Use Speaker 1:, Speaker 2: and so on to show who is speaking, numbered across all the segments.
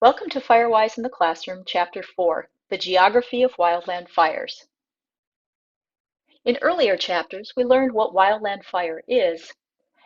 Speaker 1: Welcome to Firewise in the Classroom, Chapter 4, The Geography of Wildland Fires. In earlier chapters, we learned what wildland fire is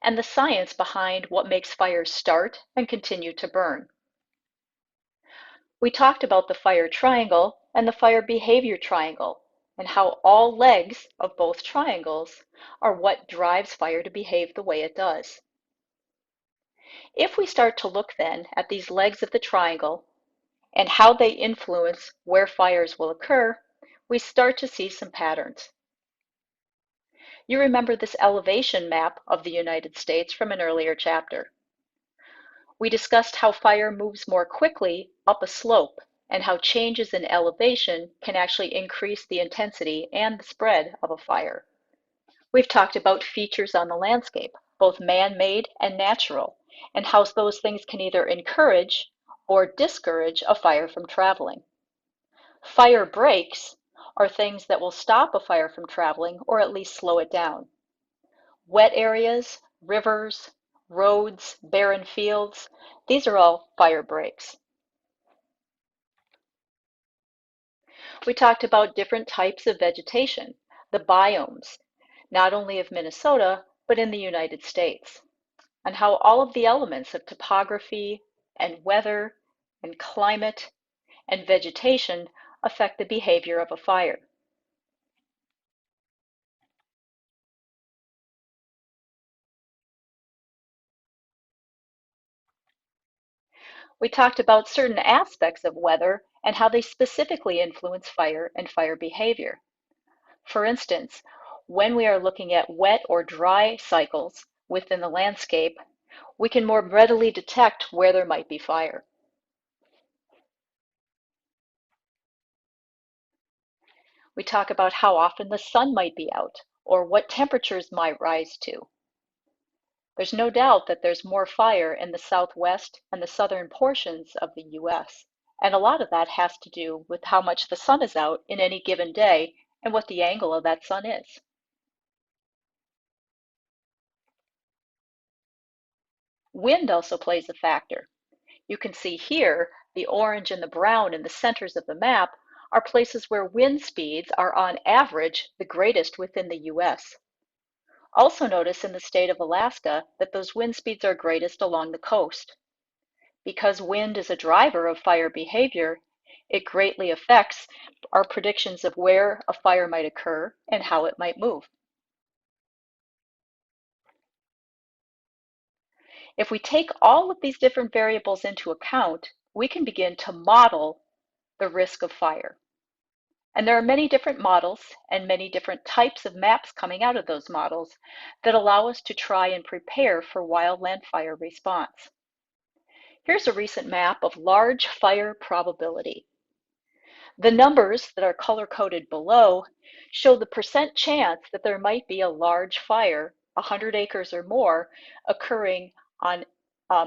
Speaker 1: and the science behind what makes fires start and continue to burn. We talked about the fire triangle and the fire behavior triangle and how all legs of both triangles are what drives fire to behave the way it does. If we start to look then at these legs of the triangle and how they influence where fires will occur, we start to see some patterns. You remember this elevation map of the United States from an earlier chapter. We discussed how fire moves more quickly up a slope and how changes in elevation can actually increase the intensity and the spread of a fire. We've talked about features on the landscape, both man-made and natural, and how those things can either encourage or discourage a fire from traveling. Fire breaks are things that will stop a fire from traveling or at least slow it down. Wet areas, rivers, roads, barren fields, these are all fire breaks. We talked about different types of vegetation, the biomes, not only of Minnesota, but in the United States, and how all of the elements of topography and weather and climate and vegetation affect the behavior of a fire. We talked about certain aspects of weather and how they specifically influence fire and fire behavior. For instance, when we are looking at wet or dry cycles within the landscape, we can more readily detect where there might be fire. We talk about how often the sun might be out or what temperatures might rise to. There's no doubt that there's more fire in the southwest and the southern portions of the US, and a lot of that has to do with how much the sun is out in any given day and what the angle of that sun is. Wind also plays a factor. You can see here the orange and the brown in the centers of the map are places where wind speeds are on average the greatest within the US. Also notice in the state of Alaska that those wind speeds are greatest along the coast. Because wind is a driver of fire behavior, it greatly affects our predictions of where a fire might occur and how it might move. If we take all of these different variables into account, we can begin to model the risk of fire. And there are many different models and many different types of maps coming out of those models that allow us to try and prepare for wildland fire response. Here's a recent map of large fire probability. The numbers that are color-coded below show the percent chance that there might be a large fire, 100 acres or more, occurring on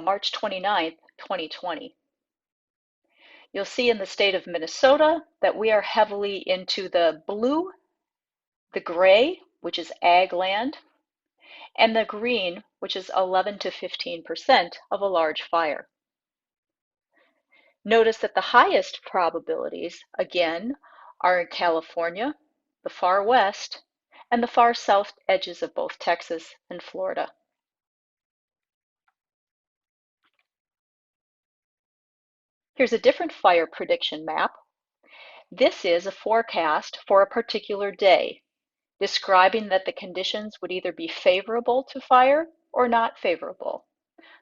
Speaker 1: March 29th, 2020. You'll see in the state of Minnesota that we are heavily into the blue, the gray, which is ag land, and the green, which is 11 to 15% of a large fire. Notice that the highest probabilities, again, are in California, the far west, and the far south edges of both Texas and Florida. Here's a different fire prediction map. This is a forecast for a particular day, describing that the conditions would either be favorable to fire or not favorable.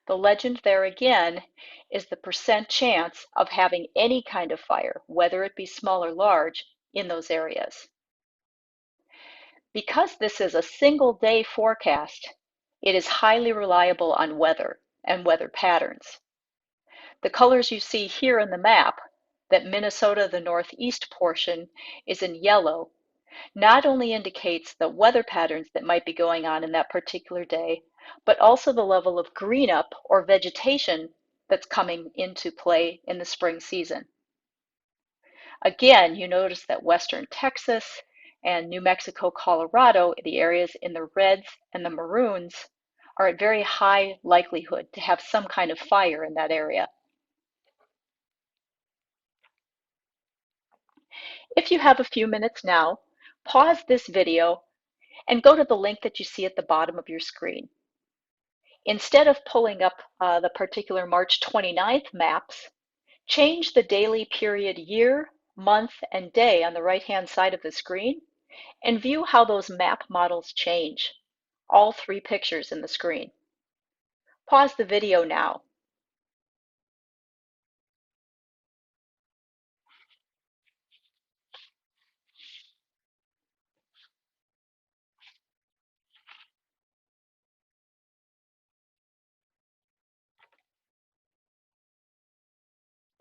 Speaker 1: The legend there again is the percent chance of having any kind of fire, whether it be small or large, in those areas. Because this is a single day forecast, it is highly reliable on weather and weather patterns. The colors you see here in the map, that Minnesota, the northeast portion, is in yellow, not only indicates the weather patterns that might be going on in that particular day, but also the level of green up or vegetation that's coming into play in the spring season. Again, you notice that western Texas and New Mexico, Colorado, the areas in the reds and the maroons, are at very high likelihood to have some kind of fire in that area. If you have a few minutes now, pause this video and go to the link that you see at the bottom of your screen. Instead of pulling up the particular March 29th maps, change the daily period year, month, and day on the right-hand side of the screen and view how those map models change. All three pictures in the screen. Pause the video now.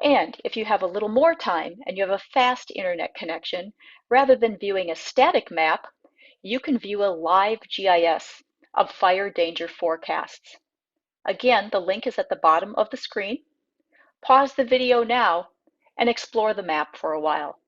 Speaker 1: And if you have a little more time and you have a fast internet connection, rather than viewing a static map, you can view a live GIS of fire danger forecasts. Again, the link is at the bottom of the screen. Pause the video now and explore the map for a while.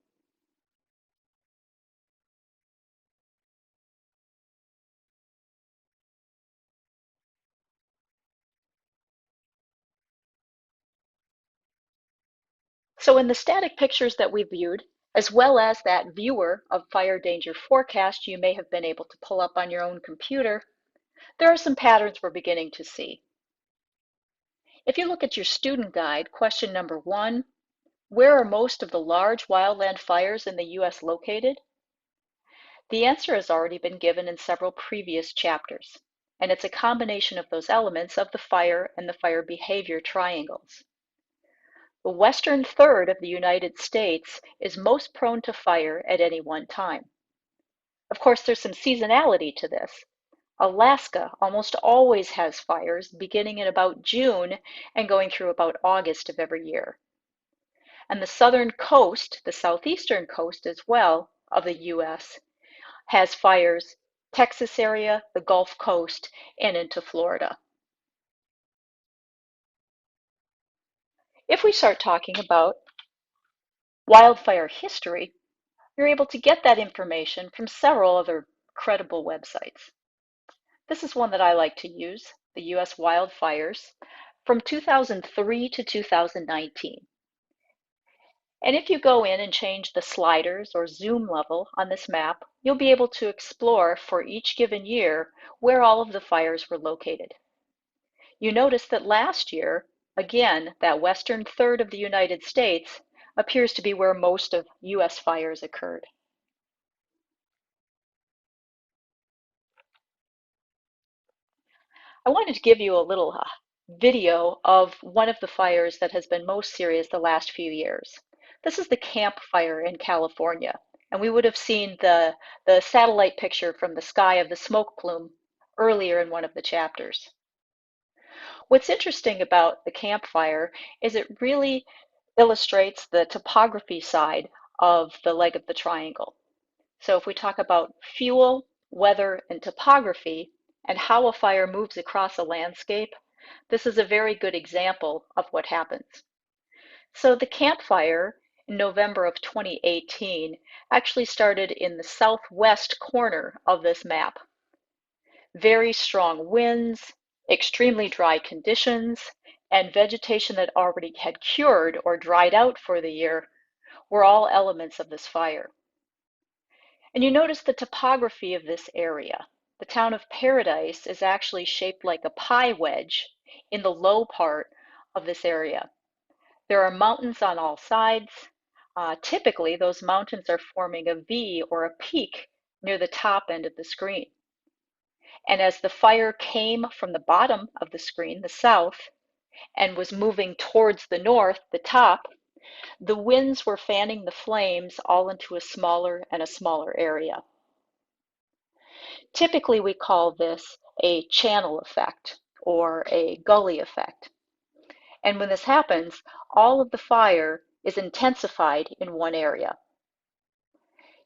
Speaker 1: So in the static pictures that we viewed, as well as that viewer of fire danger forecast you may have been able to pull up on your own computer, there are some patterns we're beginning to see. If you look at your student guide, question number 1, where are most of the large wildland fires in the U.S. located? The answer has already been given in several previous chapters, and it's a combination of those elements of the fire and the fire behavior triangles. The western third of the United States is most prone to fire at any one time. Of course, there's some seasonality to this. Alaska almost always has fires beginning in about June and going through about August of every year. And the southern coast, the southeastern coast as well of the U.S., has fires, Texas area, the Gulf Coast, and into Florida. If we start talking about wildfire history, you're able to get that information from several other credible websites. This is one that I like to use, the U.S. wildfires from 2003 to 2019. And if you go in and change the sliders or zoom level on this map, you'll be able to explore for each given year where all of the fires were located. You notice that last year, again, that western third of the United States appears to be where most of U.S. fires occurred. I wanted to give you a little video of one of the fires that has been most serious the last few years. This is the Camp Fire in California, and we would have seen the satellite picture from the sky of the smoke plume earlier in one of the chapters. What's interesting about the Camp Fire is it really illustrates the topography side of the leg of the triangle. So if we talk about fuel, weather, and topography, and how a fire moves across a landscape, this is a very good example of what happens. So the Camp Fire in November of 2018 actually started in the southwest corner of this map. Very strong winds, extremely dry conditions, and vegetation that already had cured or dried out for the year were all elements of this fire. And you notice the topography of this area. The town of Paradise is actually shaped like a pie wedge in the low part of this area. There are mountains on all sides. Typically, those mountains are forming a V or a peak near the top end of the screen. And as the fire came from the bottom of the screen, the south, and was moving towards the north, the top, the winds were fanning the flames all into a smaller and a smaller area. Typically, we call this a channel effect or a gully effect. And when this happens, all of the fire is intensified in one area.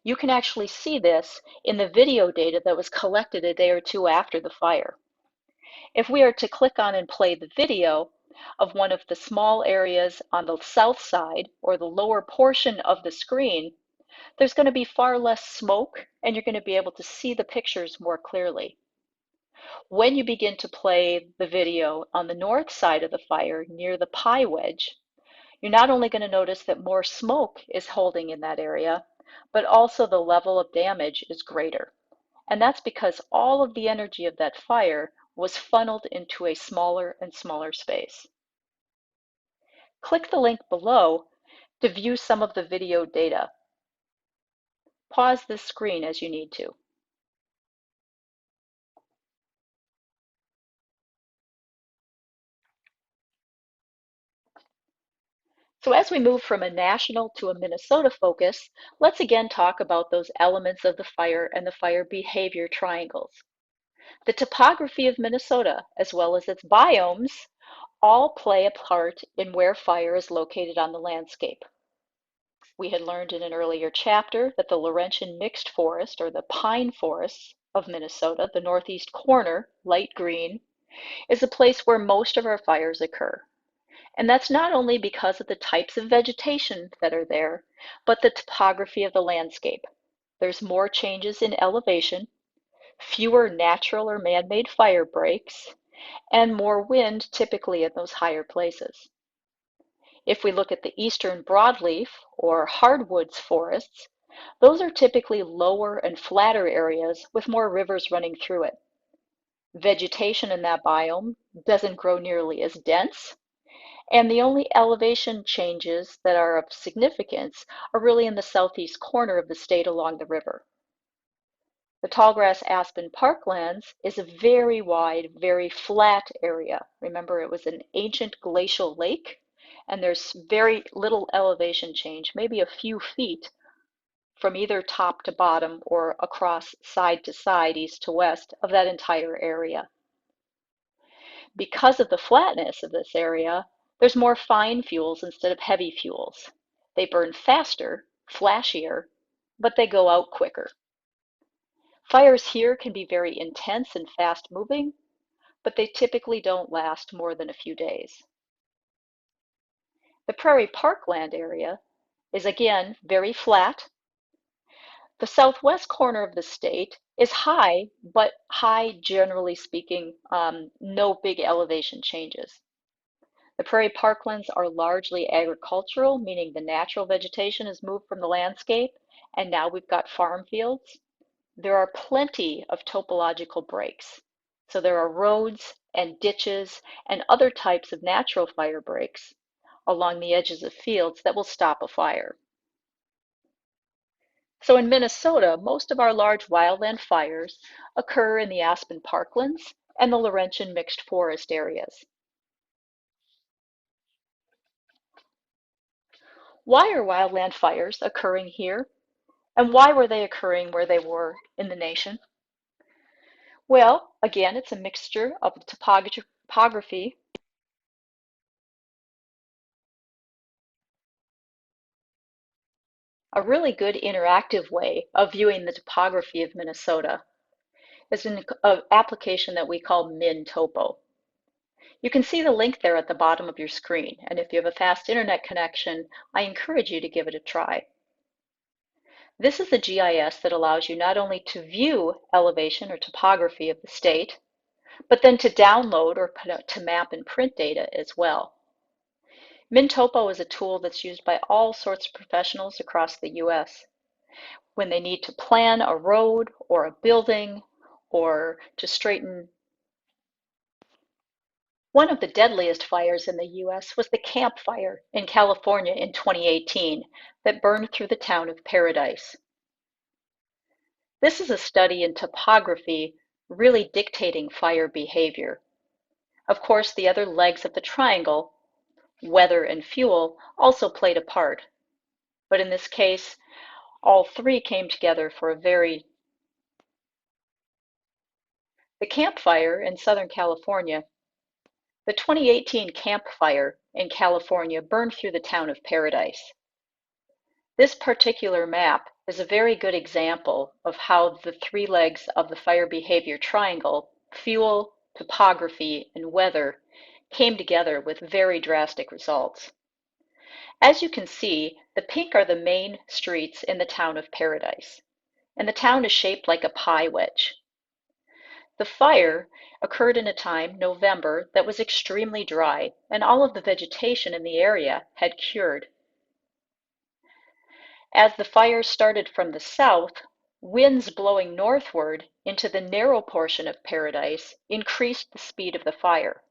Speaker 1: You can actually see this in the video data that was collected a day or two after the fire. If we are to click on and play the video of one of the small areas on the south side or the lower portion of the screen, there's going to be far less smoke and you're going to be able to see the pictures more clearly. When you begin to play the video on the north side of the fire near the pie wedge, you're not only going to notice that more smoke is holding in that area, but also the level of damage is greater. And that's because all of the energy of that fire was funneled into a smaller and smaller space. Click the link below to view some of the video data. Pause this screen as you need to. So as we move from a national to a Minnesota focus, let's again talk about those elements of the fire and the fire behavior triangles. The topography of Minnesota, as well as its biomes, all play a part in where fire is located on the landscape. We had learned in an earlier chapter that the Laurentian mixed forest, or the pine forests of Minnesota, the northeast corner, light green, is a place where most of our fires occur. And that's not only because of the types of vegetation that are there, but the topography of the landscape. There's more changes in elevation, fewer natural or man-made fire breaks, and more wind typically in those higher places. If we look at the eastern broadleaf or hardwoods forests, those are typically lower and flatter areas with more rivers running through it. Vegetation in that biome doesn't grow nearly as dense, and the only elevation changes that are of significance are really in the southeast corner of the state along the river. The tallgrass aspen parklands is a very wide, very flat area. Remember, it was an ancient glacial lake, and there's very little elevation change, maybe a few feet from either top to bottom or across side to side, east to west of that entire area. Because of the flatness of this area, there's more fine fuels instead of heavy fuels. They burn faster, flashier, but they go out quicker. Fires here can be very intense and fast moving, but they typically don't last more than a few days. The prairie parkland area is again very flat. The southwest corner of the state is high, but high generally speaking, no big elevation changes. The prairie parklands are largely agricultural, meaning the natural vegetation has moved from the landscape, and now we've got farm fields. There are plenty of topological breaks. So there are roads and ditches and other types of natural fire breaks along the edges of fields that will stop a fire. So in Minnesota, most of our large wildland fires occur in the Aspen Parklands and the Laurentian mixed forest areas. Why are wildland fires occurring here? And why were they occurring where they were in the nation? Well, again, it's a mixture of topography, a really good interactive way of viewing the topography of Minnesota is an application that we call MinTopo. You can see the link there at the bottom of your screen, and if you have a fast internet connection, I encourage you to give it a try. This is a GIS that allows you not only to view elevation or topography of the state, but then to download or to map and print data as well. MinTopo is a tool that's used by all sorts of professionals across the US when they need to plan a road or a building or to straighten. One of the deadliest fires in the US was the Camp Fire in California in 2018 that burned through the town of Paradise. This is a study in topography really dictating fire behavior. Of course, the other legs of the triangle, weather and fuel, also played a part. But in this case, all three came together for a very. The Camp Fire in Southern California. The 2018 Camp Fire in California burned through the town of Paradise. This particular map is a very good example of how the three legs of the fire behavior triangle, fuel, topography, and weather, came together with very drastic results. As you can see, the pink are the main streets in the town of Paradise, and the town is shaped like a pie wedge. The fire occurred in a time, November, that was extremely dry, and all of the vegetation in the area had cured. As the fires started from the south, winds blowing northward into the narrow portion of Paradise increased the speed of the fire.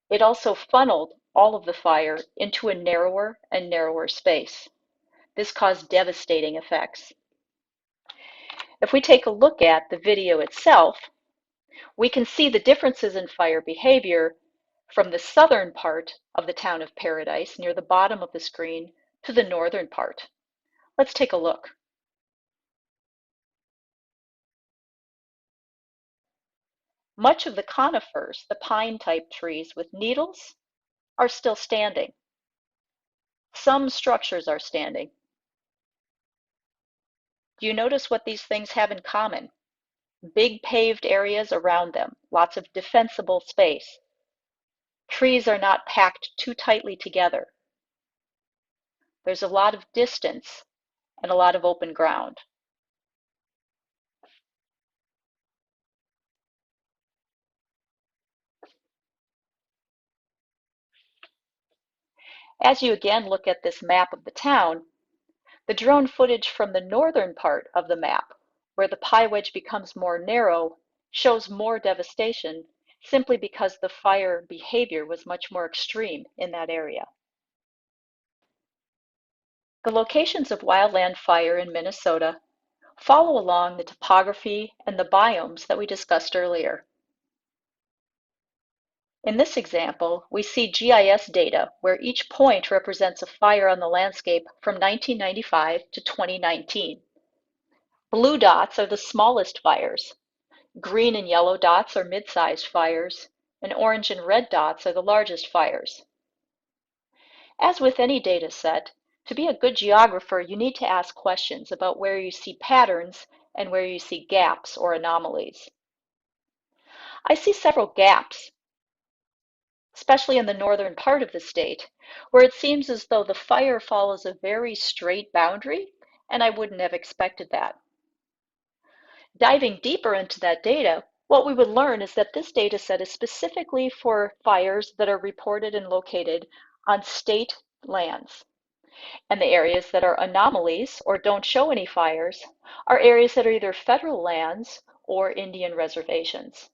Speaker 1: It also funneled all of the fire into a narrower and narrower space. This caused devastating effects. If we take a look at the video itself, we can see the differences in fire behavior from the southern part of the town of Paradise near the bottom of the screen to the northern part. Let's take a look. Much of the conifers, the pine-type trees with needles, are still standing. Some structures are standing. Do you notice what these things have in common? Big paved areas around them, lots of defensible space. Trees are not packed too tightly together. There's a lot of distance and a lot of open ground. As you again look at this map of the town, the drone footage from the northern part of the map, where the pie wedge becomes more narrow, shows more devastation simply because the fire behavior was much more extreme in that area. The locations of wildland fire in Minnesota follow along the topography and the biomes that we discussed earlier. In this example, we see GIS data where each point represents a fire on the landscape from 1995 to 2019. Blue dots are the smallest fires. Green and yellow dots are mid-sized fires, and orange and red dots are the largest fires. As with any data set, to be a good geographer, you need to ask questions about where you see patterns and where you see gaps or anomalies. I see several gaps, especially in the northern part of the state, where it seems as though the fire follows a very straight boundary, and I wouldn't have expected that. Diving deeper into that data, what we would learn is that this data set is specifically for fires that are reported and located on state lands. And the areas that are anomalies or don't show any fires are areas that are either federal lands or Indian reservations.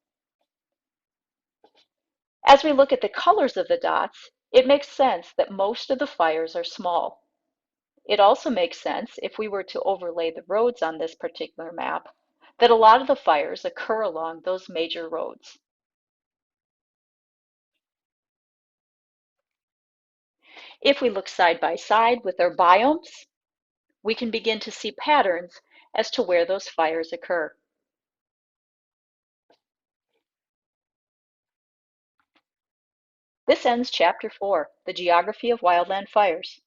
Speaker 1: As we look at the colors of the dots, it makes sense that most of the fires are small. It also makes sense, if we were to overlay the roads on this particular map, that a lot of the fires occur along those major roads. If we look side by side with our biomes, we can begin to see patterns as to where those fires occur. This ends Chapter 4, The Geography of Wildland Fires.